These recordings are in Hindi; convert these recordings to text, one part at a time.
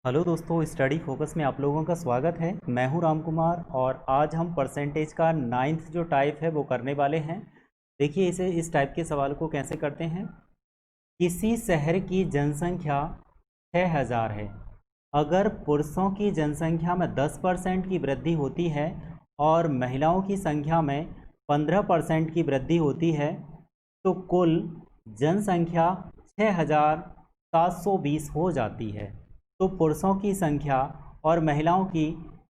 हेलो दोस्तों, स्टडी फोकस में आप लोगों का स्वागत है। मैं हूं राम कुमार और आज हम परसेंटेज का नाइन्थ जो टाइप है वो करने वाले हैं। देखिए इस टाइप के सवाल को कैसे करते हैं। किसी शहर की जनसंख्या 6000 है। अगर पुरुषों की जनसंख्या में 10% की वृद्धि होती है और महिलाओं की संख्या में 15% की वृद्धि होती है तो कुल जनसंख्या 6720 हो जाती है। तो पुरुषों की संख्या और महिलाओं की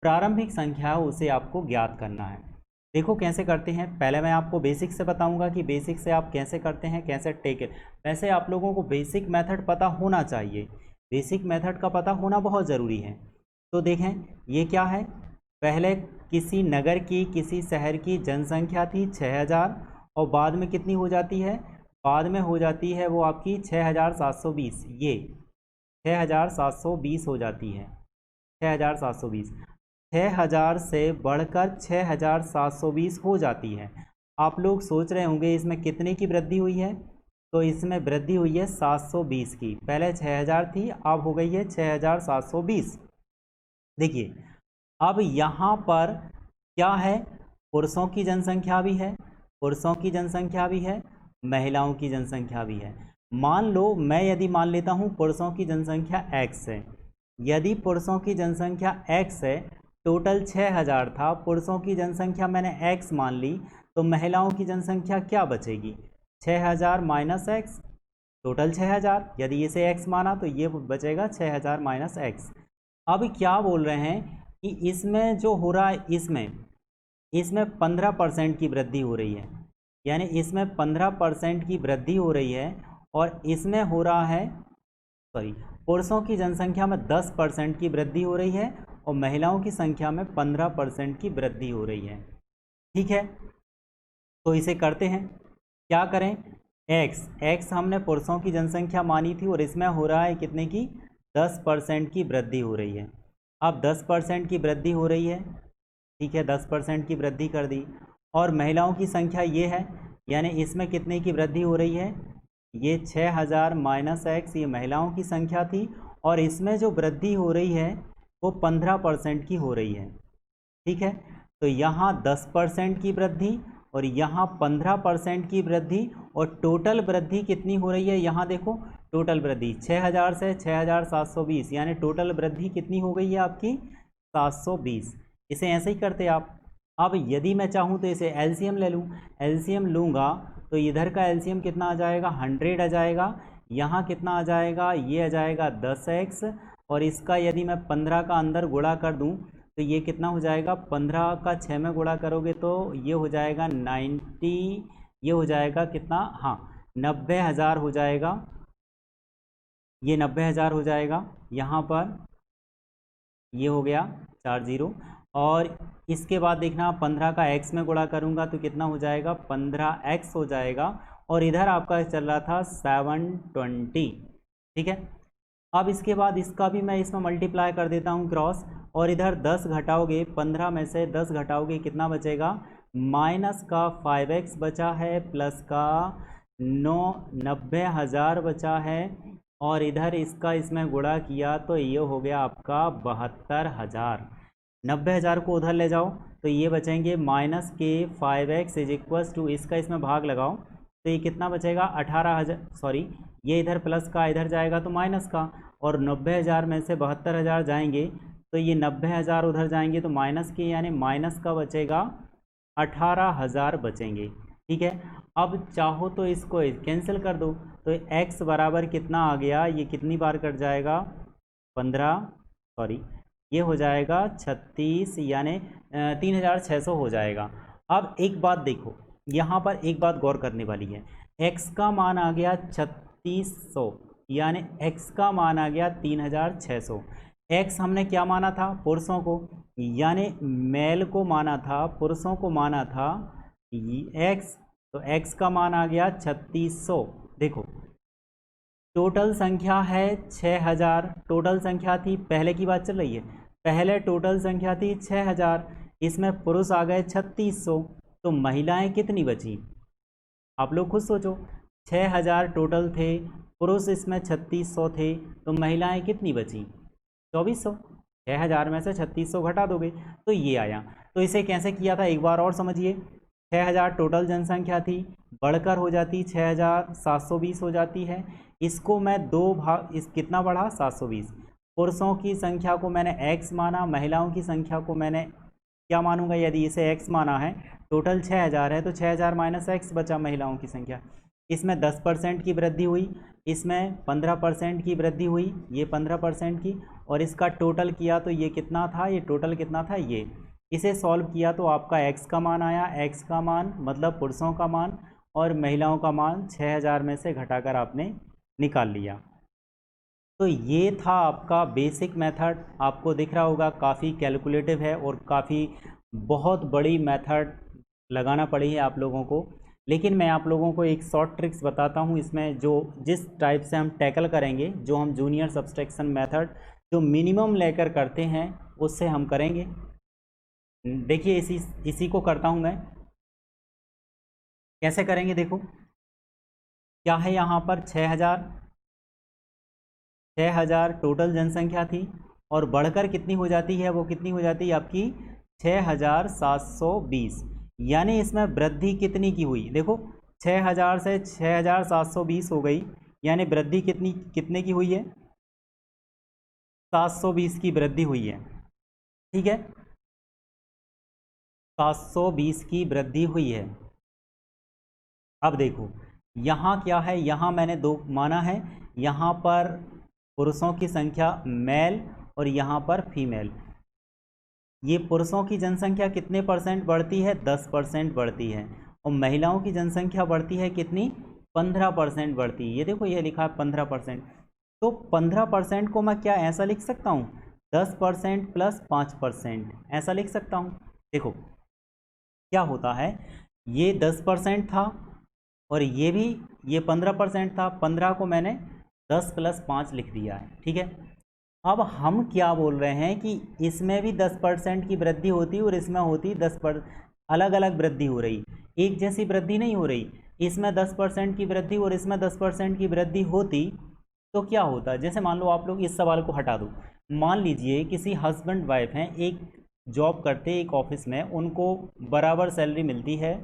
प्रारंभिक संख्या उसे आपको ज्ञात करना है। देखो कैसे करते हैं। पहले मैं आपको बेसिक से बताऊंगा कि बेसिक से आप कैसे करते हैं, कैसे टेक इट। वैसे आप लोगों को बेसिक मेथड पता होना चाहिए, बेसिक मेथड का पता होना बहुत ज़रूरी है। तो देखें ये क्या है। पहले किसी नगर की, किसी शहर की जनसंख्या थी 6000 और बाद में कितनी हो जाती है, बाद में हो जाती है वो आपकी 6720। ये 6720 हो जाती है। 6720 6000 से बढ़कर 6720 हो जाती है। आप लोग सोच रहे होंगे इसमें कितने की वृद्धि हुई है। तो इसमें वृद्धि हुई है 720 की। पहले 6000 थी, अब हो गई है 6720। देखिए अब यहाँ पर क्या है, पुरुषों की जनसंख्या भी है, पुरुषों की जनसंख्या भी है, महिलाओं की जनसंख्या भी है। मान लो मैं यदि मान लेता हूँ पुरुषों की जनसंख्या x है। यदि पुरुषों की जनसंख्या x है, टोटल 6000 था, पुरुषों की जनसंख्या मैंने x मान ली, तो महिलाओं की जनसंख्या क्या बचेगी, 6000 माइनस एक्स, टोटल 6000। यदि इसे x माना तो ये बचेगा 6000 माइनस एक्स। अब क्या बोल रहे हैं कि इसमें जो हो रहा है, इसमें 15% की वृद्धि हो रही है, यानी इसमें 15% की वृद्धि हो रही है और इसमें हो रहा है, सॉरी, पुरुषों की जनसंख्या में 10% की वृद्धि हो रही है और महिलाओं की संख्या में 15% की वृद्धि हो रही है। ठीक है, तो इसे करते हैं। क्या करें, x हमने पुरुषों की जनसंख्या मानी थी और इसमें हो रहा है कितने की, 10% की वृद्धि हो रही है। अब 10% की वृद्धि हो रही है, ठीक है, 10% की वृद्धि कर दी। और महिलाओं की संख्या ये है, यानी इसमें कितने की वृद्धि हो रही है, ये 6000 माइनस एक्स, ये महिलाओं की संख्या थी और इसमें जो वृद्धि हो रही है वो 15% की हो रही है। ठीक है, तो यहाँ 10% की वृद्धि और यहाँ 15% की वृद्धि और टोटल वृद्धि कितनी हो रही है, यहाँ देखो टोटल वृद्धि 6000 से 6720, यानी टोटल वृद्धि कितनी हो गई है आपकी 720। इसे ऐसे ही करते आप। अब यदि मैं चाहूँ तो इसे एलसीएम ले लूँ, एलसीएम लूँगा तो इधर का एलसीएम कितना आ जाएगा, 100 आ जाएगा। यहाँ कितना आ जाएगा, ये आ जाएगा 10x और इसका यदि मैं 15 का अंदर गुणा कर दूँ तो ये कितना हो जाएगा, 15 का 6 में गुणा करोगे तो ये हो जाएगा 90, ये हो जाएगा कितना, हाँ 90,000 हो जाएगा, ये 90,000 हो जाएगा। यहाँ पर ये हो गया 40 और इसके बाद देखना 15 का x में गुणा करूँगा तो कितना हो जाएगा, 15x हो जाएगा और इधर आपका चल रहा था 720। ठीक है, अब इसके बाद इसका भी मैं इसमें मल्टीप्लाई कर देता हूँ क्रॉस, और इधर 10 घटाओगे, 15 में से 10 घटाओगे कितना बचेगा, माइनस का 5x बचा है, प्लस का 90,000 बचा है और इधर इसका इसमें गुणा किया तो ये हो गया आपका 72,000। 90,000 को उधर ले जाओ तो ये बचेंगे माइनस के 5x इज इक्वल्स टू, इसका इसमें भाग लगाओ तो ये कितना बचेगा 18,000, सॉरी ये इधर प्लस का इधर जाएगा तो माइनस का, और 90,000 में से 72,000 जाएंगे तो ये 90,000 उधर जाएंगे तो माइनस के, यानी माइनस का बचेगा 18,000 बचेंगे। ठीक है, अब चाहो तो इसको कैंसिल कर दो तो x बराबर कितना आ गया, ये कितनी बार कट जाएगा, 15, सॉरी ये हो जाएगा 36, यानी 3600 हो जाएगा। अब एक बात देखो, यहाँ पर एक बात गौर करने वाली है, x का मान आ गया 3600, यानी x का मान आ गया 3600। x हमने क्या माना था, पुरुषों को, यानी मेल को माना था, पुरुषों को माना था x, तो x का मान आ गया 3600। देखो टोटल संख्या है 6000, टोटल संख्या थी, पहले की बात चल रही है, पहले टोटल संख्या थी 6000, इसमें पुरुष आ गए 3600, तो महिलाएं कितनी बची, आप लोग खुद सोचो। 6000 टोटल थे, पुरुष इसमें 3600 थे, तो महिलाएं कितनी बची, 2400। 6000 में से 3600 घटा दोगे तो ये आया। तो इसे कैसे किया था एक बार और समझिए। 6000 टोटल जनसंख्या थी, बढ़कर हो जाती 6720 हो जाती है। इसको मैं दो भाग, इस कितना बढ़ा 720। पुरुषों की संख्या को मैंने x माना, महिलाओं की संख्या को मैंने क्या मानूंगा, यदि इसे x माना है। टोटल 6000 है तो 6000 माइनस x बचा महिलाओं की संख्या। इसमें 10% की वृद्धि हुई, इसमें 15% की वृद्धि हुई, ये 15% की, और इसका टोटल किया तो ये कितना था, ये टोटल कितना था ये। इसे सॉल्व किया तो आपका x का मान आया, x का मान मतलब पुरुषों का मान, और महिलाओं का मान 6000 में से घटाकर आपने निकाल लिया। तो ये था आपका बेसिक मेथड। आपको दिख रहा होगा काफ़ी कैलकुलेटिव है और काफ़ी बहुत बड़ी मेथड लगाना पड़ी है आप लोगों को। लेकिन मैं आप लोगों को एक शॉर्ट ट्रिक्स बताता हूँ इसमें, जो जिस टाइप से हम टैकल करेंगे, जो हम जूनियर सब्सट्रैक्शन मेथड जो मिनिमम लेकर करते हैं उससे हम करेंगे। देखिए इसी को करता हूँ मैं। कैसे करेंगे देखो, क्या है यहाँ पर 6000 टोटल जनसंख्या थी, और बढ़कर कितनी हो जाती है, वो कितनी हो जाती है आपकी 6720। यानी इसमें वृद्धि कितनी की हुई, देखो 6000 से 6720 हो गई, यानी वृद्धि कितनी कितने की हुई है, 720 की वृद्धि हुई है। ठीक है, 720 की वृद्धि हुई है। अब देखो यहाँ क्या है, यहाँ मैंने दो माना है, यहाँ पर पुरुषों की संख्या मेल और यहाँ पर फीमेल। ये पुरुषों की जनसंख्या कितने परसेंट बढ़ती है, 10% बढ़ती है, और महिलाओं की जनसंख्या बढ़ती है कितनी, 15% बढ़ती है। ये देखो ये लिखा है 15%। तो 15% को मैं क्या ऐसा लिख सकता हूँ, 10% प्लस 5% ऐसा लिख सकता हूँ। देखो क्या होता है, ये 10% था और ये भी, ये 15% था, 15 को मैंने 10 प्लस 5 लिख दिया है। ठीक है, अब हम क्या बोल रहे हैं कि इसमें भी 10% की वृद्धि होती और इसमें होती 10%, अलग अलग वृद्धि हो रही, एक जैसी वृद्धि नहीं हो रही। इसमें 10% की वृद्धि और इसमें 10% की वृद्धि होती तो क्या होता, जैसे मान लो आप लोग इस सवाल को हटा दो। मान लीजिए किसी हस्बैंड वाइफ हैं, एक जॉब करते एक ऑफिस में, उनको बराबर सैलरी मिलती है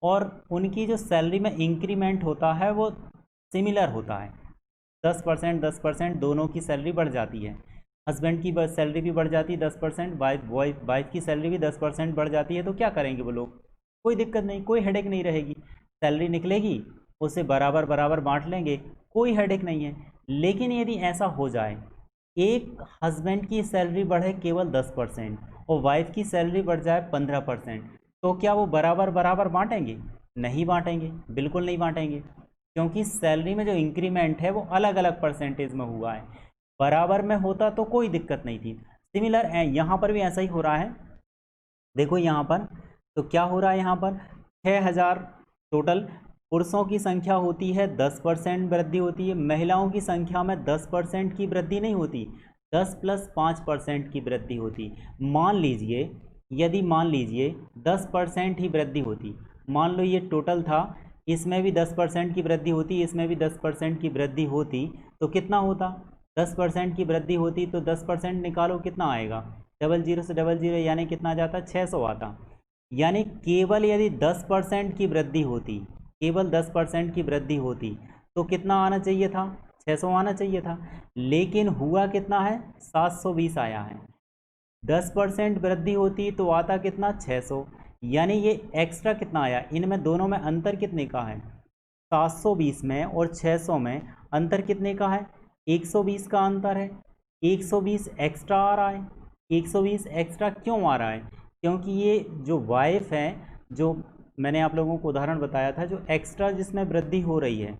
और उनकी जो सैलरी में इंक्रीमेंट होता है वो सिमिलर होता है, 10% दोनों की सैलरी बढ़ जाती है। हस्बैंड की सैलरी भी बढ़ जाती है 10%, वाइफ की सैलरी भी 10% बढ़ जाती है। तो क्या करेंगे वो लोग, कोई दिक्कत नहीं, कोई हेडेक नहीं रहेगी, सैलरी निकलेगी उसे बराबर बराबर बांट लेंगे, कोई हेडेक नहीं है। लेकिन यदि ऐसा हो जाए, एक हस्बैंड की सैलरी बढ़े केवल 10% और वाइफ की सैलरी बढ़ जाए 15%, तो क्या वो बराबर बराबर बांटेंगे, नहीं बांटेंगे, बिल्कुल नहीं बांटेंगे, क्योंकि सैलरी में जो इंक्रीमेंट है वो अलग अलग परसेंटेज में हुआ है। बराबर में होता तो कोई दिक्कत नहीं थी। सिमिलर यहाँ पर भी ऐसा ही हो रहा है। देखो यहाँ पर तो क्या हो रहा है, यहाँ पर 6000 टोटल, पुरुषों की संख्या होती है 10% वृद्धि होती है, महिलाओं की संख्या में 10% की वृद्धि नहीं होती, 10 प्लस 5% की वृद्धि होती। मान लीजिए, यदि मान लीजिए 10% ही वृद्धि होती, मान लो ये टोटल था, इसमें भी 10% की वृद्धि होती, इसमें भी 10% की वृद्धि होती, तो कितना होता, 10% की वृद्धि होती तो 10% निकालो कितना आएगा, डबल जीरो से डबल जीरो यानी कितना जाता, 600 आता। यानी केवल यदि 10% की वृद्धि होती, केवल 10% की वृद्धि होती तो कितना आना चाहिए था, 600 आना चाहिए था। लेकिन हुआ कितना है, 720 आया है। 10% वृद्धि होती तो आता कितना, 600। यानी ये एक्स्ट्रा कितना आया, इनमें दोनों में अंतर कितने का है, 720 में और 600 में अंतर कितने का है, 120 का अंतर है। 120 एक्स्ट्रा आ रहा है। 120 एक्स्ट्रा क्यों आ रहा है, क्योंकि ये जो वाइफ है, जो मैंने आप लोगों को उदाहरण बताया था, जो एक्स्ट्रा जिसमें वृद्धि हो रही है,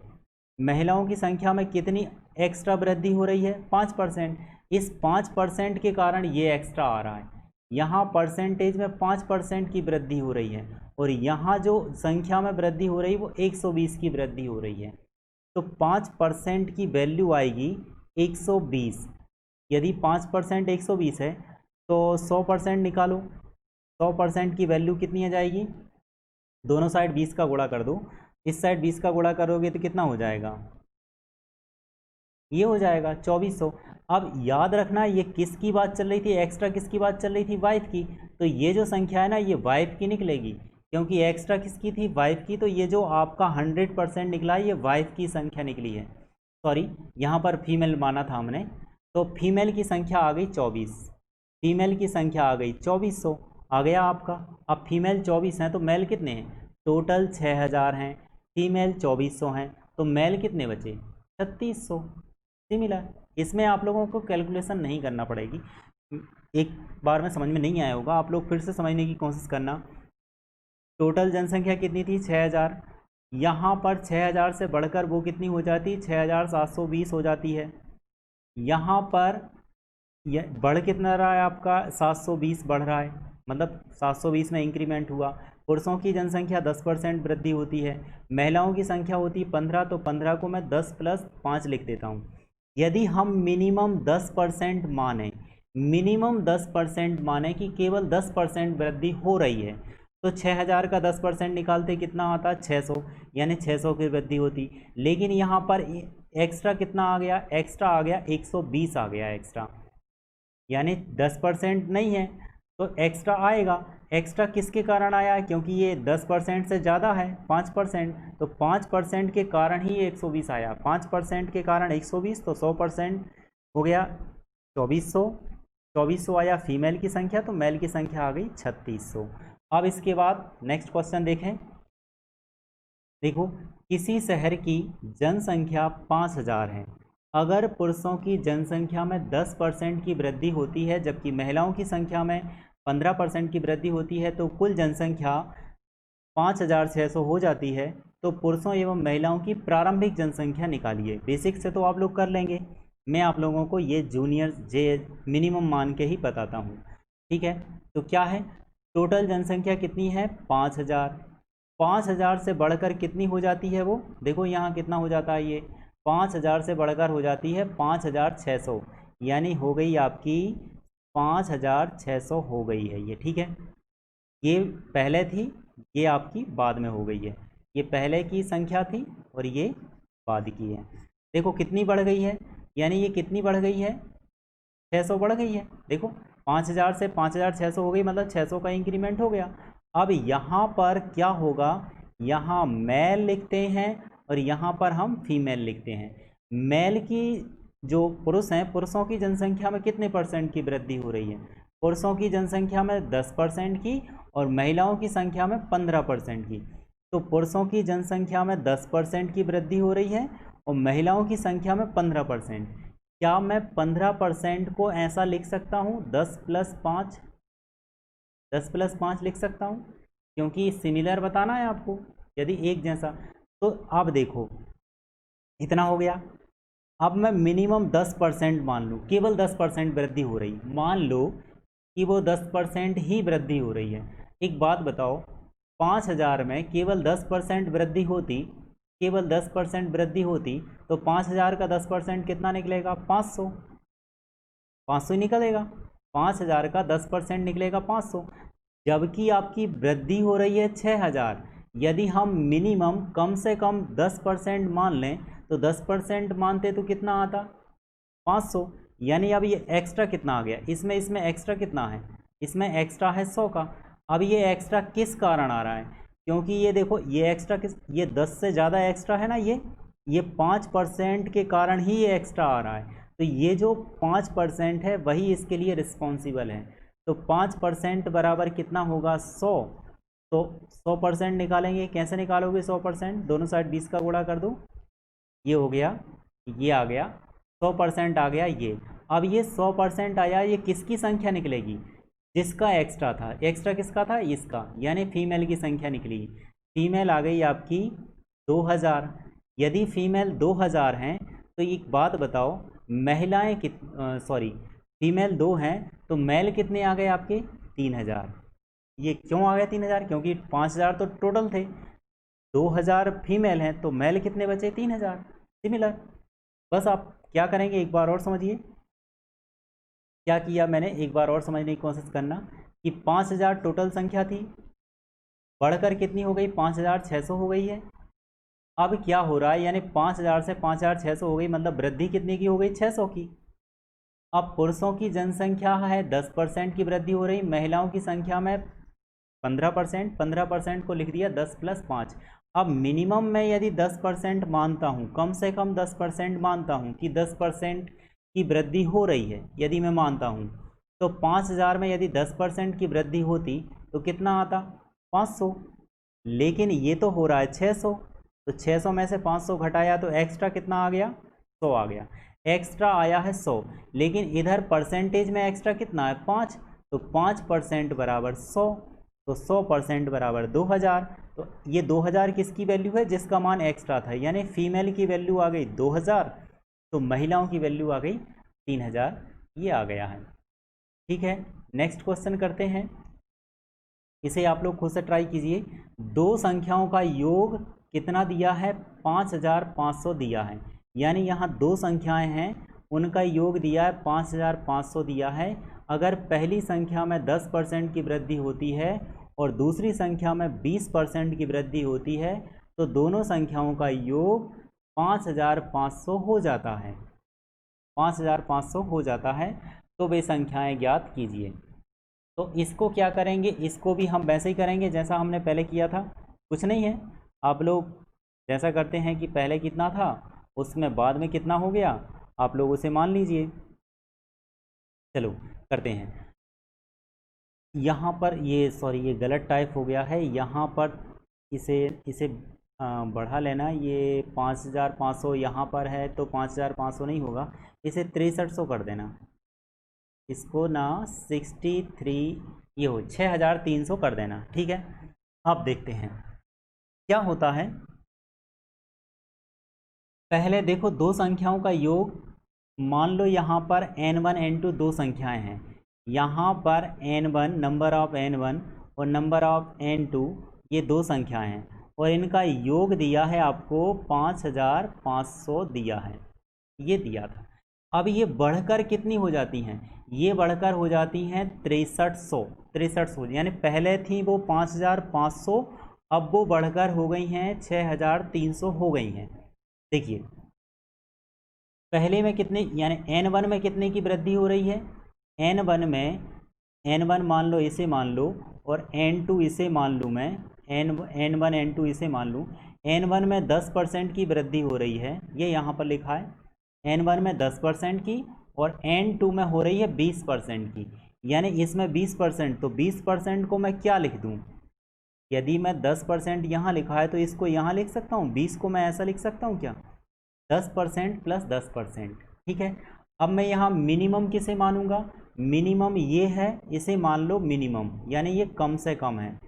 महिलाओं की संख्या में कितनी एक्स्ट्रा वृद्धि हो रही है, 5%। इस 5% के कारण ये एक्स्ट्रा आ रहा है। यहाँ परसेंटेज में 5% की वृद्धि हो रही है और यहाँ जो संख्या में वृद्धि हो रही है वो 120 की वृद्धि हो रही है। तो 5% की वैल्यू आएगी 120। यदि 5% 120 है तो 100% निकालो, 100% की वैल्यू कितनी आ जाएगी, दोनों साइड 20 का गुणा कर दो, इस साइड 20 का गुणा करोगे तो कितना हो जाएगा, ये हो जाएगा 2400। अब याद रखना ये किसकी बात चल रही थी, एक्स्ट्रा किसकी बात चल रही थी, वाइफ की। तो ये जो संख्या है ना ये वाइफ की निकलेगी, क्योंकि एक्स्ट्रा किसकी थी, वाइफ की। तो ये जो आपका 100% निकला ये वाइफ की संख्या निकली है। सॉरी, यहाँ पर फीमेल माना था हमने, तो फीमेल की संख्या आ गई 24, फीमेल की संख्या आ गई 2400 आ गया आपका। अब फीमेल 24 हैं तो मेल कितने हैं, टोटल 6000 हैं, फीमेल 2400 हैं, तो मेल कितने बचे, 3600। सिमिलर, इसमें आप लोगों को कैलकुलेशन नहीं करना पड़ेगी, एक बार में समझ में नहीं आया होगा, आप लोग फिर से समझने की कोशिश करना। टोटल जनसंख्या कितनी थी, 6000। यहाँ पर 6000 से बढ़कर वो कितनी हो जाती है, 6720 हो जाती है। यहाँ पर यह बढ़ कितना रहा है आपका, 720 बढ़ रहा है, मतलब 720 में इंक्रीमेंट हुआ। पुरुषों की जनसंख्या 10% वृद्धि होती है, महिलाओं की संख्या होती है 15, तो 15 को मैं 10 + 5 लिख देता हूँ। यदि हम मिनिमम 10% माने, मिनिमम 10% माने कि केवल 10% वृद्धि हो रही है, तो 6000 का 10% निकालते कितना आता, 600, यानी 600 की वृद्धि होती। लेकिन यहाँ पर एक्स्ट्रा कितना आ गया, एक्स्ट्रा आ गया 120 आ गया एक्स्ट्रा, यानी 10% नहीं है तो एक्स्ट्रा आएगा। एक्स्ट्रा किसके कारण आया है, क्योंकि ये 10% से ज़्यादा है 5%, तो 5% के कारण ही 120 आया। 5% के कारण 120, तो 100% हो गया 2400। 2400 आया फीमेल की संख्या, तो मेल की संख्या आ गई 3600। अब इसके बाद नेक्स्ट क्वेश्चन देखें। देखो, किसी शहर की जनसंख्या 5000 है, अगर पुरुषों की जनसंख्या में 10% की वृद्धि होती है जबकि महिलाओं की संख्या में 15% की वृद्धि होती है, तो कुल जनसंख्या 5600 हो जाती है। तो पुरुषों एवं महिलाओं की प्रारंभिक जनसंख्या निकालिए। बेसिक से तो आप लोग कर लेंगे, मैं आप लोगों को ये जूनियर जे मिनिमम मान के ही बताता हूँ, ठीक है। तो क्या है, टोटल जनसंख्या कितनी है, 5000। 5000 से बढ़कर कितनी हो जाती है वो, देखो यहाँ कितना हो जाता है, ये 5000 से बढ़कर हो जाती है 5600, यानी हो गई आपकी 5600 हो गई है ये, ठीक है। ये पहले थी, ये आपकी बाद में हो गई है, ये पहले की संख्या थी और ये बाद की है। देखो कितनी बढ़ गई है, यानी ये कितनी बढ़ गई है, 600 बढ़ गई है। देखो 5000 से 5600 हो गई, मतलब 600 का इंक्रीमेंट हो गया। अब यहाँ पर क्या होगा, यहाँ मेल लिखते हैं और यहाँ पर हम फीमेल लिखते हैं। मेल की जो पुरुष हैं, पुरुषों की जनसंख्या में कितने % की वृद्धि हो रही है, पुरुषों की जनसंख्या में 10% की और महिलाओं की संख्या में 15% की। तो पुरुषों की जनसंख्या में 10% की वृद्धि हो रही है और महिलाओं की संख्या में 15%। क्या मैं 15% को ऐसा लिख सकता हूँ, 10 + 5, 10 + 5 लिख सकता हूँ, क्योंकि सिमिलर बताना है आपको, यदि एक जैसा। तो अब देखो इतना हो गया। अब मैं मिनिमम 10% मान लूँ, केवल 10% वृद्धि हो रही, मान लो कि वो 10% ही वृद्धि हो रही है। एक बात बताओ, 5000 में केवल 10% वृद्धि होती, केवल 10% वृद्धि होती, तो 5000 का 10% कितना निकलेगा, 500, 500 ही निकलेगा। 5000 का 10% निकलेगा 500, जबकि आपकी वृद्धि हो रही है 6000। यदि हम मिनिमम कम से कम 10% मान लें, तो 10% मानते तो कितना आता, 500, यानी अब ये एक्स्ट्रा कितना आ गया, इसमें एक्स्ट्रा कितना है, इसमें एक्स्ट्रा है 100 का। अब ये एक्स्ट्रा किस कारण आ रहा है, क्योंकि ये देखो ये एक्स्ट्रा किस, ये 10 से ज़्यादा एक्स्ट्रा है ना, ये 5% के कारण ही ये एक्स्ट्रा आ रहा है। तो ये जो 5% है वही इसके लिए रिस्पॉन्सिबल है। तो 5% बराबर कितना होगा, 100। तो 100% निकालेंगे, कैसे निकालोगे 100%, दोनों साइड 20 का गुणा कर दो, ये हो गया, ये आ गया 100% आ गया ये। अब ये 100% आया, ये किसकी संख्या निकलेगी, जिसका एक्स्ट्रा था। एक्स्ट्रा किसका था, इसका, यानी फीमेल की संख्या निकली। फीमेल आ गई आपकी 2000। यदि फीमेल 2000 हैं तो एक बात बताओ, महिलाएं सॉरी फीमेल 2 हैं तो मेल कितने आ गए आपके, 3000। ये क्यों आ गया 3000, क्योंकि 5000 तो टोटल थे, 2000 फीमेल हैं तो मेल कितने बचे, 3000। सिमिलर, बस आप क्या करेंगे एक बार और समझिए, क्या किया मैंने, एक बार और समझने की कोशिश करना कि 5000 टोटल संख्या थी, बढ़कर कितनी हो गई, 5600 हो गई है। अब क्या हो रहा है, यानी 5000 से 5600 हो गई, मतलब वृद्धि कितने की हो गई, 600 की। अब पुरुषों की जनसंख्या है 10% की वृद्धि हो रही, महिलाओं की संख्या में 15%, 15% को लिख दिया 10 + 5। अब मिनिमम मैं यदि 10% मानता हूँ, कम से कम 10% मानता हूँ कि 10% की वृद्धि हो रही है, यदि मैं मानता हूँ, तो 5000 में यदि 10% की वृद्धि होती तो कितना आता? 500। लेकिन ये तो हो रहा है 600, तो 600 में से 500 घटाया तो एक्स्ट्रा कितना आ गया? 100 आ गया। एक्स्ट्रा आया है 100, लेकिन इधर परसेंटेज में एक्स्ट्रा कितना है? 5, तो 5% बराबर 100, तो 100% बराबर 2000। तो ये 2000 किसकी वैल्यू है? जिसका मान एक्स्ट्रा था, यानी फीमेल की वैल्यू आ गई 2000, तो महिलाओं की वैल्यू आ गई 3000। ये आ गया है। ठीक है, नेक्स्ट क्वेश्चन करते हैं। इसे आप लोग खुद से ट्राई कीजिए। दो संख्याओं का योग कितना दिया है? 5500 दिया है। यानी यहाँ दो संख्याएं हैं, उनका योग दिया है 5500 दिया है। अगर पहली संख्या में 10% की वृद्धि होती है और दूसरी संख्या में 20% की वृद्धि होती है, तो दोनों संख्याओं का योग 5500 हो जाता है। 5500 हो जाता है। तो वे संख्याएं ज्ञात कीजिए। तो इसको क्या करेंगे? इसको भी हम वैसे ही करेंगे जैसा हमने पहले किया था। कुछ नहीं है, आप लोग जैसा करते हैं कि पहले कितना था उसमें बाद में कितना हो गया, आप लोग उसे मान लीजिए। चलो करते हैं। यहाँ पर ये सॉरी, ये गलत टाइप हो गया है। यहाँ पर इसे इसे बढ़ा लेना। ये 5500 यहाँ पर है, तो 5500 नहीं होगा, इसे 6300 कर देना। इसको ना 63, ये हो 6300 कर देना। ठीक है, अब देखते हैं क्या होता है। पहले देखो, दो संख्याओं का योग, मान लो यहाँ पर n1 n2 दो संख्याएं हैं। यहाँ पर n1 नंबर ऑफ n1 और नंबर ऑफ n2 ये दो संख्याएं हैं, और इनका योग दिया है आपको 5500 दिया है, ये दिया था। अब ये बढ़कर कितनी हो जाती हैं? ये बढ़कर हो जाती हैं 6300। 6300 यानी पहले थी वो 5500, अब वो बढ़कर हो गई हैं 6300 हो गई हैं। देखिए पहले में कितने, यानी n1 में कितने की वृद्धि हो रही है? n1 में, n1 मान लो, इसे मान लो, और n2 इसे मान लूँ मैं, n1 n2 इसे मान लूँ। n1 में 10% की वृद्धि हो रही है, ये यहाँ पर लिखा है। n1 में 10% की और n2 में हो रही है 20% की, यानी इसमें 20%, तो 20% को मैं क्या लिख दूँ? यदि मैं 10% यहाँ लिखा है तो इसको यहाँ लिख सकता हूँ, 20 को मैं ऐसा लिख सकता हूँ क्या? 10% प्लस 10%। ठीक है, अब मैं यहाँ मिनिमम किसे मानूंगा? मिनिमम ये है, इसे मान लो मिनिमम, यानी ये कम से कम है।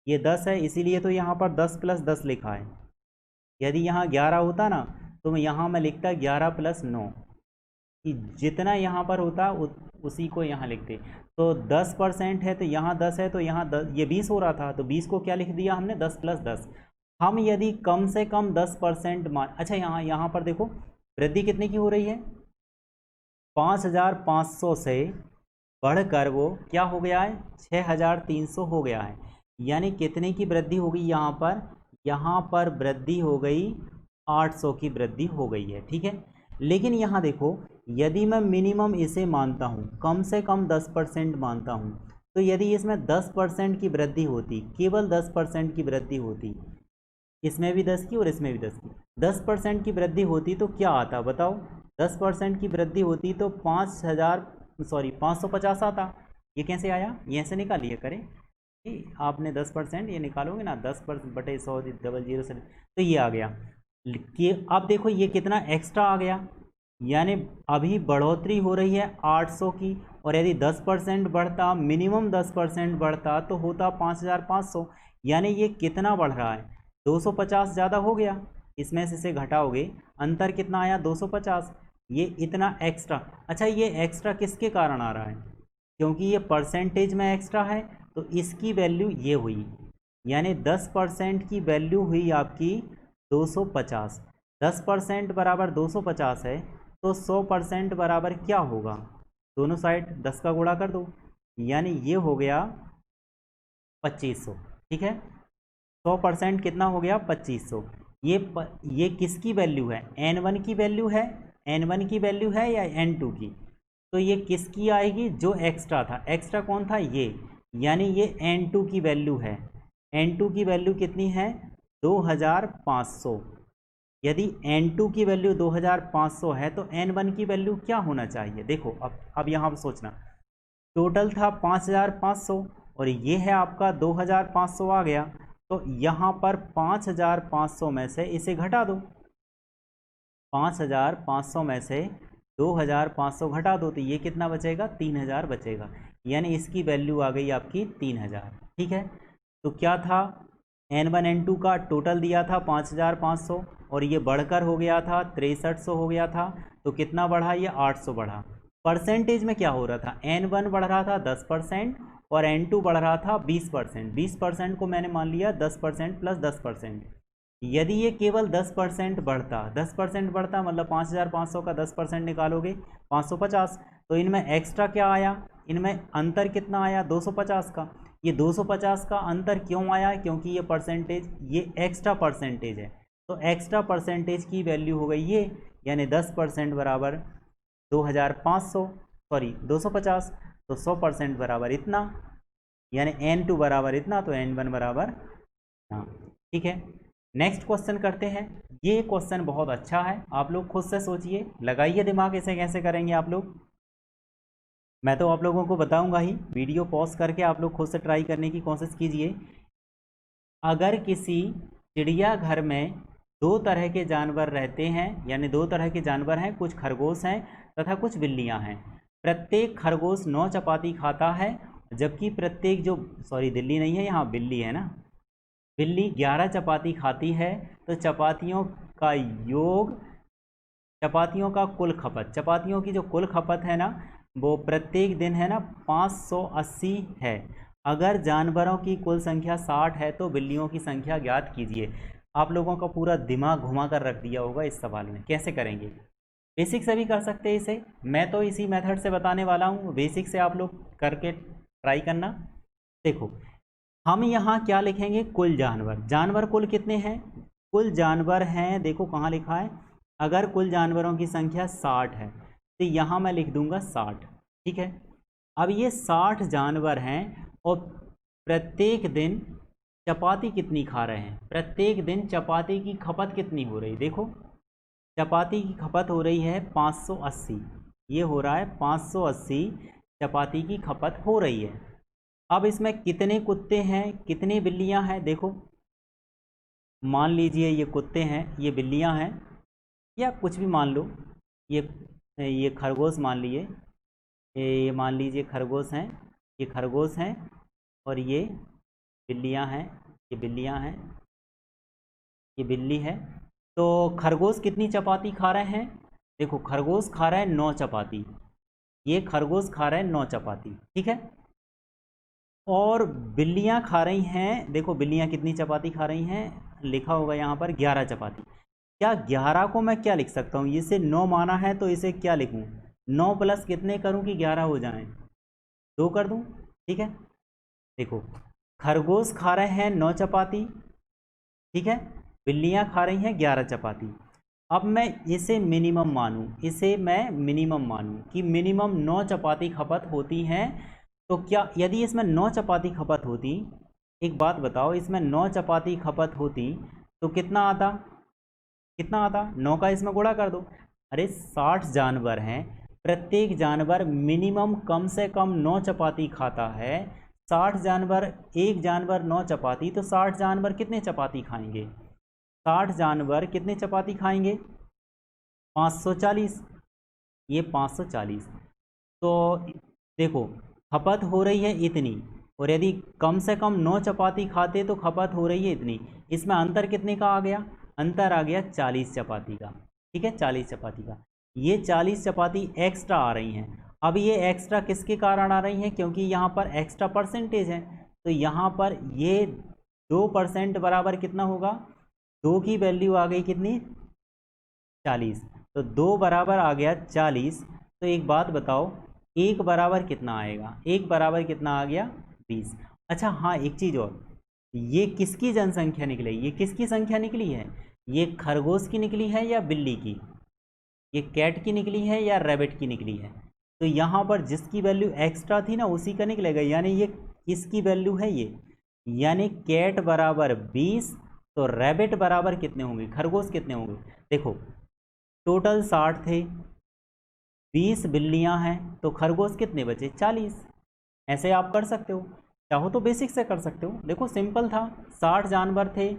ये 10 है, इसीलिए तो यहाँ पर 10 + 10 लिखा है। यदि यहाँ 11 होता ना, तो मैं यहाँ मैं लिखता 11 + 9, कि जितना यहाँ पर होता उसी को यहाँ लिखते। तो 10% है, तो यहाँ 10 है, तो यहाँ 10, ये 20 हो रहा था, तो 20 को क्या लिख दिया हमने? 10 + 10। हम यदि कम से कम 10% मान, अच्छा यहाँ पर देखो वृद्धि कितने की हो रही है? 5500 से बढ़कर वो क्या हो गया है? 6300 हो गया है। यानी कितने की वृद्धि हो गई यहाँ पर? यहाँ पर वृद्धि हो गई 800 की वृद्धि हो गई है। ठीक है, लेकिन यहाँ देखो, यदि मैं मिनिमम इसे मानता हूँ, कम से कम 10% मानता हूँ, तो यदि इसमें 10% की वृद्धि होती, केवल 10% की वृद्धि होती, इसमें भी 10 की और इसमें भी 10 की, 10% की वृद्धि होती तो क्या आता बताओ? 10% की वृद्धि होती तो 550 आता। ये कैसे आया? ये ऐसे निकालिए करें कि आपने 10% ये निकालोगे ना, 10/100 डबल जीरो से, तो ये आ गया। कि अब देखो ये कितना एक्स्ट्रा आ गया, यानी अभी बढ़ोतरी हो रही है 800 की, और यदि 10% बढ़ता, मिनिमम 10% बढ़ता, तो होता 5500। यानी ये कितना बढ़ रहा है? 250 ज़्यादा हो गया। इसमें से इसे घटाओगे, अंतर कितना आया? 250। ये इतना एक्स्ट्रा। अच्छा, ये एक्स्ट्रा किसके कारण आ रहा है? क्योंकि ये परसेंटेज में एक्स्ट्रा है, तो इसकी वैल्यू ये हुई, यानी 10% की वैल्यू हुई आपकी 250। 10% बराबर 250 है, तो 100% बराबर क्या होगा? दोनों साइड 10 का गुणा कर दो, यानी ये हो गया 2500। ठीक है, 100% कितना हो गया? 2500। ये किसकी वैल्यू है? n1 की वैल्यू है, n1 की वैल्यू है या n2 की? तो ये किसकी आएगी, जो एक्स्ट्रा था। एक्स्ट्रा कौन था, ये, यानी ये n2 की वैल्यू है। n2 की वैल्यू कितनी है, 2500। यदि n2 की वैल्यू 2500 है तो n1 की वैल्यू क्या होना चाहिए। देखो अब यहाँ पर सोचना, टोटल था 5500 और ये है आपका 2500 आ गया, तो यहाँ पर 5500 में से इसे घटा दो, 5500 में से 2500 घटा दो, तो ये कितना बचेगा, 3000 बचेगा। यानी इसकी वैल्यू आ गई आपकी 3000। ठीक है, तो क्या था, n1 n2 का टोटल दिया था 5500 और ये बढ़कर हो गया था 6300 हो गया था, तो कितना बढ़ा, ये 800 बढ़ा। परसेंटेज में क्या हो रहा था, n1 बढ़ रहा था 10% और n2 बढ़ रहा था 20%। 20% को मैंने मान लिया 10% प्लस 10%। यदि ये केवल 10% बढ़ता, 10% बढ़ता मतलब 5500 का 10% निकालोगे 550, तो इनमें एक्स्ट्रा क्या आया, इनमें अंतर कितना आया, 250 का। ये 250 का अंतर क्यों आया, क्योंकि ये परसेंटेज, ये एक्स्ट्रा परसेंटेज है, तो एक्स्ट्रा परसेंटेज की वैल्यू हो गई ये, यानी 10% बराबर 2500, सॉरी 250, तो 100% बराबर इतना, यानी n2 बराबर इतना, तो n1 बराबर, हाँ ठीक है। नेक्स्ट क्वेश्चन करते हैं। ये क्वेश्चन बहुत अच्छा है, आप लोग खुद से सोचिए, लगाइए दिमाग, इसे कैसे करेंगे आप लोग। मैं तो आप लोगों को बताऊंगा ही, वीडियो पॉज करके आप लोग खुद से ट्राई करने की कोशिश कीजिए। अगर किसी चिड़ियाघर में दो तरह के जानवर रहते हैं, यानी दो तरह के जानवर हैं, कुछ खरगोश हैं तथा कुछ बिल्लियां हैं। प्रत्येक खरगोश 9 चपाती खाता है, जबकि प्रत्येक जो, सॉरी दिल्ली नहीं है यहाँ, बिल्ली है ना, बिल्ली 11 चपाती खाती है। तो चपातियों का योग, चपातियों का कुल खपत, चपातियों की जो कुल खपत है ना, वो प्रत्येक दिन है ना 580 है। अगर जानवरों की कुल संख्या 60 है तो बिल्लियों की संख्या ज्ञात कीजिए। आप लोगों का पूरा दिमाग घुमा कर रख दिया होगा इस सवाल में, कैसे करेंगे। बेसिक से भी कर सकते हैं इसे, मैं तो इसी मेथड से बताने वाला हूँ, बेसिक से आप लोग करके ट्राई करना। देखो हम यहाँ क्या लिखेंगे, कुल जानवर, जानवर कुल कितने हैं, कुल जानवर हैं, देखो कहाँ लिखा है, अगर कुल जानवरों की संख्या 60 है तो यहाँ मैं लिख दूंगा 60। ठीक है, अब ये 60 जानवर हैं और प्रत्येक दिन चपाती कितनी खा रहे हैं, प्रत्येक दिन चपाती की खपत कितनी हो रही, देखो चपाती की खपत हो रही है 580, ये हो रहा है 580 चपाती की खपत हो रही है। अब इसमें कितने कुत्ते हैं, कितनी बिल्लियां हैं, देखो मान लीजिए ये कुत्ते हैं, ये बिल्लियां हैं, या कुछ भी मान लो, ये खरगोश मान लिए, ये मान लीजिए खरगोश हैं, ये खरगोश हैं और ये बिल्लियां हैं, ये बिल्लियां हैं, ये बिल्ली है। तो खरगोश कितनी चपाती खा रहे हैं, देखो खरगोश खा रहा है 9 चपाती, ये खरगोश खा रहा है 9 चपाती। ठीक है, और बिल्लियां खा रही हैं, देखो बिल्लियां कितनी चपाती खा रही हैं, लिखा होगा यहाँ पर 11 चपाती। क्या 11 को मैं क्या लिख सकता हूँ, इसे 9 माना है तो इसे क्या लिखूँ, 9 प्लस कितने करूँ कि 11 हो जाएं, 2 कर दूँ। ठीक है, देखो खरगोश खा रहे हैं 9 चपाती, ठीक है, बिल्लियां खा रही हैं 11 चपाती। अब मैं इसे मिनिमम मानूं, इसे मैं मिनिमम मानूं कि मिनिमम 9 चपाती खपत होती हैं, तो क्या यदि इसमें 9 चपाती खपत होती, एक बात बताओ, इसमें 9 चपाती खपत होती तो कितना आता, कितना आता, 9 का इसमें गुणा कर दो। अरे 60 जानवर हैं, प्रत्येक जानवर मिनिमम कम से कम 9 चपाती खाता है। 60 जानवर, एक जानवर 9 चपाती, तो 60 जानवर कितने चपाती खाएंगे, 60 जानवर कितने चपाती खाएंगे, 540, ये 540। तो देखो खपत हो रही है इतनी, और यदि कम से कम 9 चपाती खाते तो खपत हो रही है इतनी, इसमें अंतर कितने का आ गया, अंतर आ गया 40 चपाती का। ठीक है, 40 चपाती का, ये 40 चपाती एक्स्ट्रा आ रही हैं। अब ये एक्स्ट्रा किसके कारण आ रही हैं, क्योंकि यहाँ पर एक्स्ट्रा परसेंटेज है, तो यहाँ पर ये 2% बराबर कितना होगा, 2 की वैल्यू आ गई कितनी, 40, तो 2 बराबर आ गया 40। तो एक बात बताओ, 1 बराबर कितना आएगा, 1 बराबर कितना आ गया, 20। अच्छा हाँ, एक चीज़ और, ये किसकी जनसंख्या निकली, ये किसकी संख्या निकली है, ये खरगोश की निकली है या बिल्ली की, ये कैट की निकली है या रैबिट की निकली है, तो यहाँ पर जिसकी वैल्यू एक्स्ट्रा थी ना उसी का निकलेगा, यानी ये इसकी वैल्यू है ये, यानी कैट बराबर 20, तो रैबिट बराबर कितने होंगे, खरगोश कितने होंगे। देखो टोटल 60 थे, 20 बिल्लियाँ हैं, तो खरगोश कितने बचे, 40। ऐसे आप कर सकते हो, चाहो तो बेसिक से कर सकते हो। देखो सिंपल था, 60 जानवर थे,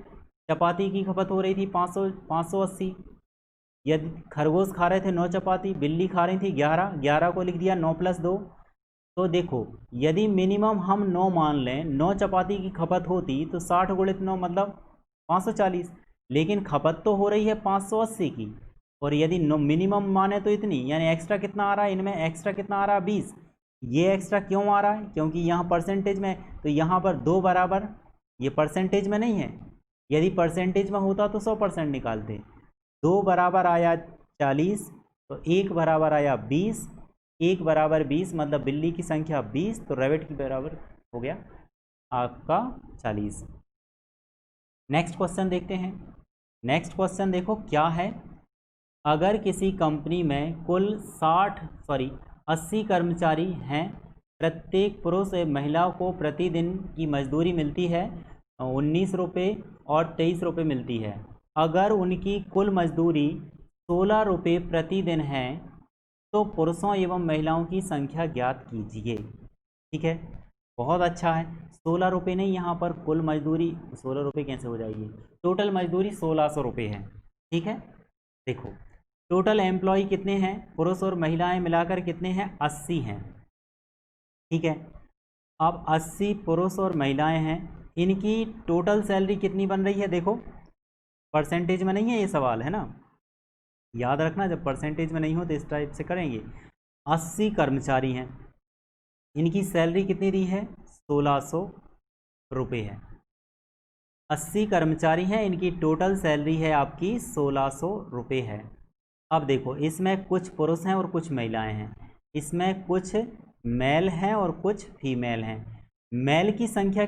चपाती की खपत हो रही थी 580, यदि खरगोश खा रहे थे 9 चपाती, बिल्ली खा रही थी 11, 11 को लिख दिया 9 + 2। तो देखो यदि मिनिमम हम 9 मान लें, 9 चपाती की खपत होती तो 60 × 9 मतलब 540, लेकिन खपत तो हो रही है 580 की, और यदि मिनिमम माने तो इतनी, यानी एक्स्ट्रा कितना आ रहा है, इनमें एक्स्ट्रा कितना आ रहा है 20। ये एक्स्ट्रा क्यों आ रहा है, क्योंकि यहाँ परसेंटेज में, तो यहाँ पर 2 बराबर, ये परसेंटेज में नहीं है, यदि परसेंटेज में होता तो 100% निकालते। 2 बराबर आया 40, तो 1 बराबर आया 20, 1 बराबर 20 मतलब बिल्ली की संख्या 20, तो रैबिट की बराबर हो गया आपका 40। नेक्स्ट क्वेश्चन देखते हैं। नेक्स्ट क्वेश्चन देखो क्या है, अगर किसी कंपनी में कुल 80 कर्मचारी हैं, प्रत्येक पुरुष एवं महिला को प्रतिदिन की मजदूरी मिलती है 19 रुपये और 23 रुपये मिलती है। अगर उनकी कुल मजदूरी 16 रुपये प्रतिदिन है तो पुरुषों एवं महिलाओं की संख्या ज्ञात कीजिए। ठीक है, बहुत अच्छा है। 16 रुपये नहीं, यहाँ पर कुल मजदूरी 16 रुपये कैसे हो जाएगी, टोटल मजदूरी 1600 रुपये है। ठीक है, देखो टोटल एम्प्लॉय कितने हैं, पुरुष और महिलाएं मिलाकर कितने हैं, 80 हैं। ठीक है, अब 80 पुरुष और महिलाएं हैं, इनकी टोटल सैलरी कितनी बन रही है, देखो परसेंटेज में नहीं है ये सवाल, है ना, याद रखना जब परसेंटेज में नहीं हो तो इस टाइप से करेंगे। 80 कर्मचारी हैं, इनकी सैलरी कितनी दी है, 1600 रुपये है। 80 कर्मचारी हैं, इनकी टोटल सैलरी है आपकी 1600 रुपये है। अब देखो इसमें कुछ पुरुष हैं और कुछ महिलाएं हैं, इसमें कुछ मेल हैं और कुछ फीमेल हैं। मेल की संख्या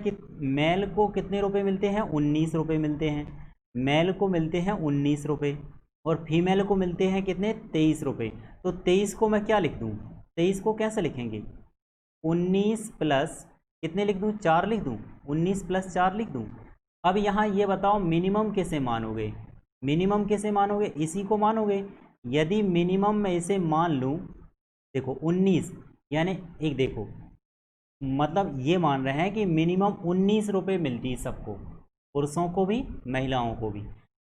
मेल को कितने रुपए मिलते हैं, 19 रुपये मिलते हैं, मेल को मिलते हैं 19 रुपये, और फीमेल को मिलते हैं कितने, 23 रुपये। तो 23 को मैं क्या लिख दूँ, 23 को कैसे लिखेंगे, 19 प्लस कितने लिख दूँ, 4 लिख दूँ, 19 + 4 लिख दूँ। अब यहाँ ये बताओ मिनिमम कैसे मानोगे, मिनिमम कैसे मानोगे, इसी को मानोगे। यदि मिनिमम में इसे मान लूँ, देखो 19, यानी एक देखो मतलब ये मान रहे हैं कि मिनिमम 19 रुपये मिलती है सबको, पुरुषों को भी महिलाओं को भी,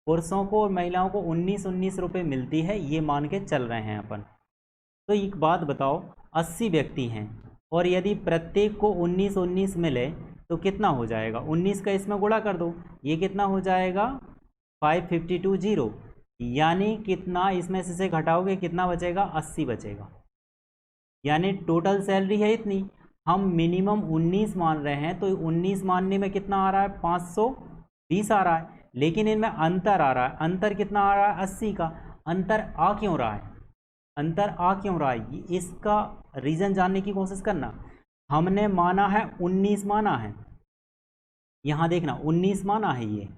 पुरुषों को और महिलाओं को 19 रुपये मिलती है, ये मान के चल रहे हैं अपन। तो एक बात बताओ, 80 व्यक्ति हैं और यदि प्रत्येक को 19 मिले तो कितना हो जाएगा, 19 का इसमें गुणा कर दो, ये कितना हो जाएगा 552, यानी कितना, इसमें से घटाओगे कितना बचेगा, 80 बचेगा। यानी टोटल सैलरी है इतनी, हम मिनिमम 19 मान रहे हैं, तो 19 मानने में कितना आ रहा है, 520 आ रहा है, लेकिन इनमें अंतर आ रहा है। अंतर कितना आ रहा है, 80 का। अंतर आ क्यों रहा है, अंतर आ क्यों रहा है, इसका रीज़न जानने की कोशिश करना। हमने माना है 19 माना है, यहाँ देखना 19 माना है ये,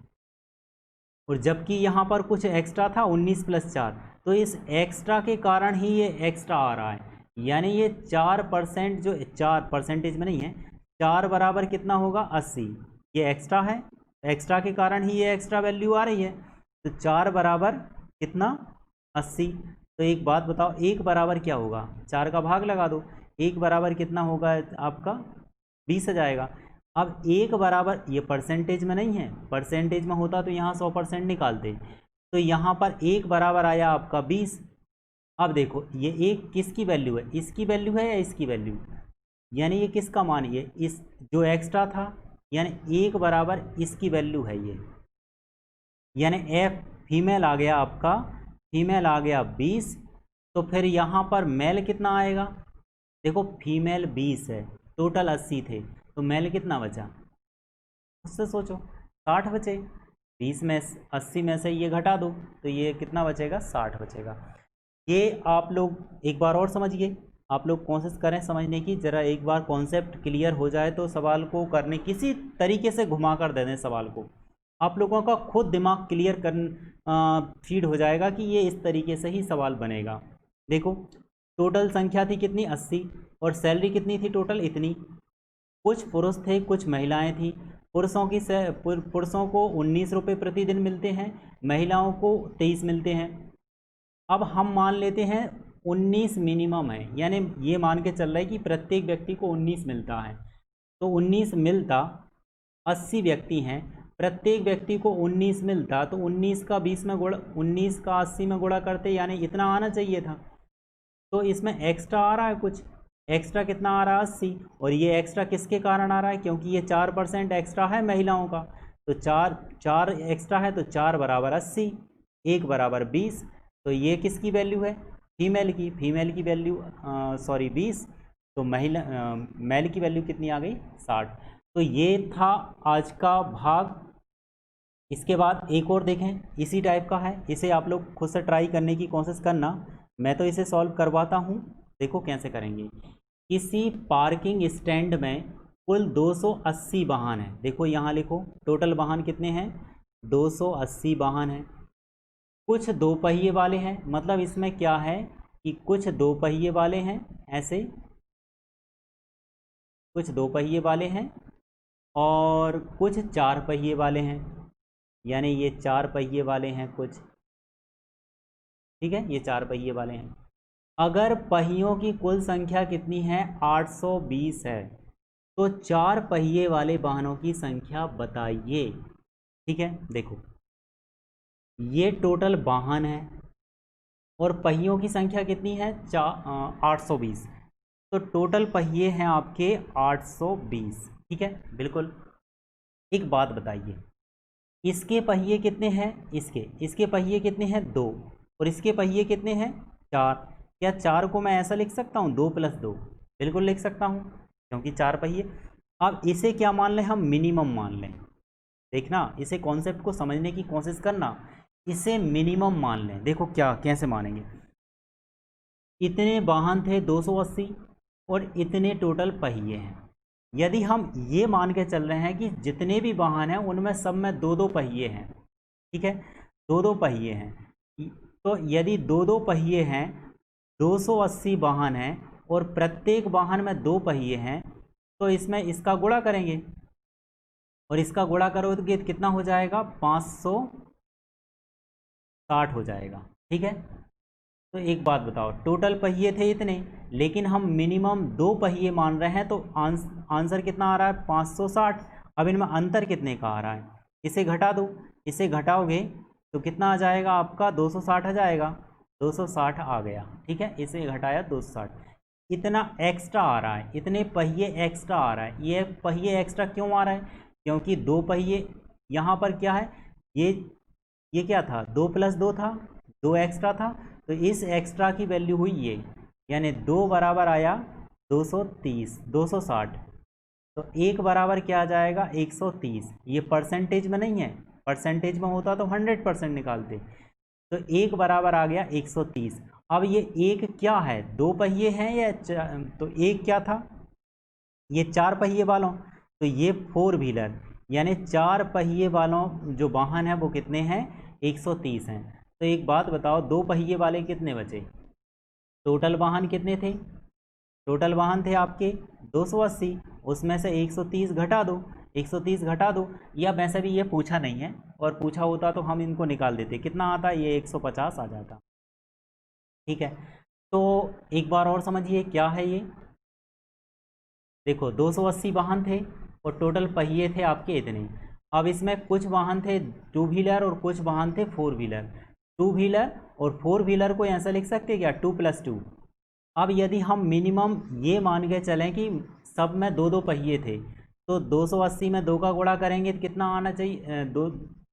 और जबकि यहाँ पर कुछ एक्स्ट्रा था 19 + 4, तो इस एक्स्ट्रा के कारण ही ये एक्स्ट्रा आ रहा है। यानी ये 4%, जो 4 परसेंटेज में नहीं है, 4 बराबर कितना होगा, 80, ये एक्स्ट्रा है, एक्स्ट्रा के कारण ही ये एक्स्ट्रा वैल्यू आ रही है। तो 4 बराबर कितना, 80। तो एक बात बताओ, 1 बराबर क्या होगा, 4 का भाग लगा दो, 1 बराबर कितना होगा आपका, 20 आ जाएगा। अब 1 बराबर, ये परसेंटेज में नहीं है, परसेंटेज में होता तो यहाँ 100% निकालते, तो यहाँ पर 1 बराबर आया आपका 20। अब देखो ये 1 किसकी वैल्यू है, इसकी वैल्यू है या इसकी वैल्यू, यानी ये किसका मान, ये इस जो एक्स्ट्रा था, यानी 1 बराबर इसकी वैल्यू है ये, यानी एफ फीमेल आ गया आपका, फीमेल आ गया 20। तो फिर यहाँ पर मेल कितना आएगा, देखो फीमेल 20 है, टोटल 80 थे, तो मेल कितना बचा, उससे सोचो 60 बचे, 20 में 80 में से ये घटा दो तो ये कितना बचेगा, 60 बचेगा। ये आप लोग एक बार और समझिए, आप लोग कोशिश करें समझने की, ज़रा एक बार कॉन्सेप्ट क्लियर हो जाए तो सवाल को करने किसी तरीके से घुमा कर दे दें सवाल को, आप लोगों का खुद दिमाग क्लियर फीड हो जाएगा कि ये इस तरीके से ही सवाल बनेगा। देखो टोटल संख्या थी कितनी 80 और सैलरी कितनी थी टोटल इतनी। कुछ पुरुष थे कुछ महिलाएं थी। पुरुषों को 19 रुपये प्रतिदिन मिलते हैं, महिलाओं को 23 मिलते हैं। अब हम मान लेते हैं 19 मिनिमम है, यानी ये मान के चल रहा है कि प्रत्येक व्यक्ति को 19 मिलता है। तो 19 मिलता, 80 व्यक्ति हैं, प्रत्येक व्यक्ति को 19 मिलता, तो 19 का 20 में गुणा, 19 का 80 में गुणा करते, यानी इतना आना चाहिए था। तो इसमें एक्स्ट्रा आ रहा है कुछ, एक्स्ट्रा कितना आ रहा है 80, और ये एक्स्ट्रा किसके कारण आ रहा है, क्योंकि ये 4% एक्स्ट्रा है महिलाओं का। तो 4 एक्स्ट्रा है, तो 4 बराबर 80, 1 बराबर 20। तो ये किसकी वैल्यू है, फीमेल की वैल्यू 20। तो मेल की वैल्यू कितनी आ गई 60। तो ये था आज का भाग। इसके बाद एक और देखें, इसी टाइप का है, इसे आप लोग खुद से ट्राई करने की कोशिश करना, मैं तो इसे सॉल्व करवाता हूँ। देखो कैसे करेंगे। किसी पार्किंग स्टैंड में कुल 280 वाहन है। देखो यहाँ लिखो टोटल वाहन कितने हैं, 280 वाहन हैं। कुछ 2 पहिए वाले हैं, मतलब इसमें क्या है कि कुछ 2 पहिए वाले हैं, ऐसे कुछ 2 पहिए वाले हैं और कुछ 4 पहिए वाले हैं, यानी ये 4 पहिए वाले हैं कुछ, ठीक है, ये 4 पहिए वाले हैं। अगर पहियों की कुल संख्या कितनी है 820 है, तो 4 पहिए वाले वाहनों की संख्या बताइए। ठीक है, देखो ये टोटल वाहन है और पहियों की संख्या कितनी है 820, तो टोटल पहिए हैं आपके 820। ठीक है, बिल्कुल। एक बात बताइए, इसके पहिए कितने हैं, इसके पहिए कितने हैं 2, और इसके पहिए कितने हैं 4। क्या 4 को मैं ऐसा लिख सकता हूँ 2 + 2, बिल्कुल लिख सकता हूँ, क्योंकि 4 पहिए। अब इसे क्या मान लें हम, मिनिमम मान लें। देखना, इसे कॉन्सेप्ट को समझने की कोशिश करना, इसे मिनिमम मान लें। देखो क्या कैसे मानेंगे, इतने वाहन थे 280 और इतने टोटल पहिए हैं। यदि हम ये मान के चल रहे हैं कि जितने भी वाहन हैं उनमें सब में 2-2 पहिए हैं, ठीक है, 2-2 पहिए हैं, तो यदि 2-2 पहिए हैं, 280 वाहन हैं और प्रत्येक वाहन में 2 पहिए हैं, तो इसमें इसका गुणा करेंगे और इसका गुणा करोगे तो कितना हो जाएगा 560 हो जाएगा। ठीक है, तो एक बात बताओ, टोटल पहिए थे इतने, लेकिन हम मिनिमम 2 पहिए मान रहे हैं, तो आंसर कितना आ रहा है 560। अब इनमें अंतर कितने का आ रहा है, इसे घटा दो, इसे घटाओगे तो कितना आ जाएगा आपका 260 आ जाएगा, 260 आ गया। ठीक है, इसे घटाया 260, इतना एक्स्ट्रा आ रहा है, इतने पहिए एक्स्ट्रा आ रहा है। ये पहिए एक्स्ट्रा क्यों आ रहा है, क्योंकि 2 पहिए यहाँ पर क्या है, ये क्या था 2 + 2 था, 2 एक्स्ट्रा था, तो इस एक्स्ट्रा की वैल्यू हुई ये, यानी 2 बराबर आया 230, 260, तो 1 बराबर क्या आ जाएगा 130। ये परसेंटेज में नहीं है, परसेंटेज में होता तो 100% निकालते, तो 1 बराबर आ गया 130। अब ये एक क्या है, 2 पहिए हैं या तो एक क्या था, ये 4 पहिए वालों, तो ये 4 व्हीलर, यानी 4 पहिए वालों जो वाहन है वो कितने हैं 130 हैं। तो एक बात बताओ, 2 पहिए वाले कितने बचे, टोटल वाहन कितने थे, टोटल वाहन थे आपके 280, उसमें से 130 घटा दो, 130 घटा दो, या वैसे भी ये पूछा नहीं है, और पूछा होता तो हम इनको निकाल देते, कितना आता ये 150 आ जाता। ठीक है, तो एक बार और समझिए क्या है ये। देखो 280 वाहन थे और टोटल पहिए थे आपके इतने। अब इसमें कुछ वाहन थे 2 व्हीलर और कुछ वाहन थे 4 व्हीलर। 2 व्हीलर और 4 व्हीलर को ऐसा लिख सकते हैं क्या 2 + 2। अब यदि हम मिनिमम ये मान के चलें कि सब में 2-2 पहिए थे, तो 280 में 2 का गुणा करेंगे तो कितना आना चाहिए,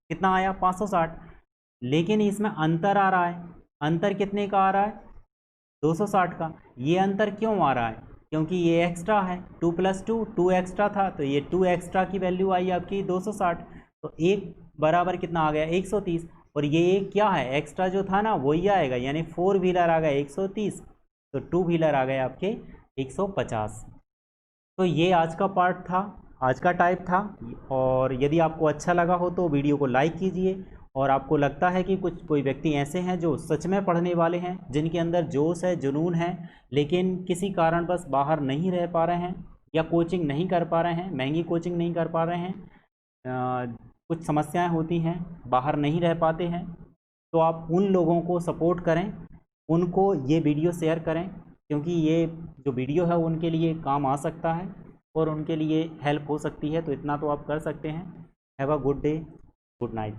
कितना आया 560। लेकिन इसमें अंतर आ रहा है, अंतर कितने का आ रहा है 260 का। ये अंतर क्यों आ रहा है, क्योंकि ये एक्स्ट्रा है, 2 + 2, 2 एक्स्ट्रा था, तो ये 2 एक्स्ट्रा की वैल्यू आई आपकी 260, तो 1 बराबर कितना आ गया 130, और ये एक क्या है एक्स्ट्रा जो था ना वही आएगा, यानी 4 व्हीलर आ गया 130, तो 2 व्हीलर आ गए आपके 150। तो ये आज का पार्ट था, आज का टाइप था, और यदि आपको अच्छा लगा हो तो वीडियो को लाइक कीजिए और आपको लगता है कि कोई व्यक्ति ऐसे हैं जो सच में पढ़ने वाले हैं, जिनके अंदर जोश है, जुनून है, लेकिन किसी कारणवश बाहर नहीं रह पा रहे हैं या कोचिंग नहीं कर पा रहे हैं, महंगी कोचिंग नहीं कर पा रहे हैं, कुछ समस्याएं होती हैं, बाहर नहीं रह पाते हैं, तो आप उन लोगों को सपोर्ट करें, उनको ये वीडियो शेयर करें, क्योंकि ये जो वीडियो है उनके लिए काम आ सकता है और उनके लिए हेल्प हो सकती है। तो इतना तो आप कर सकते हैं। Have a good day, good night.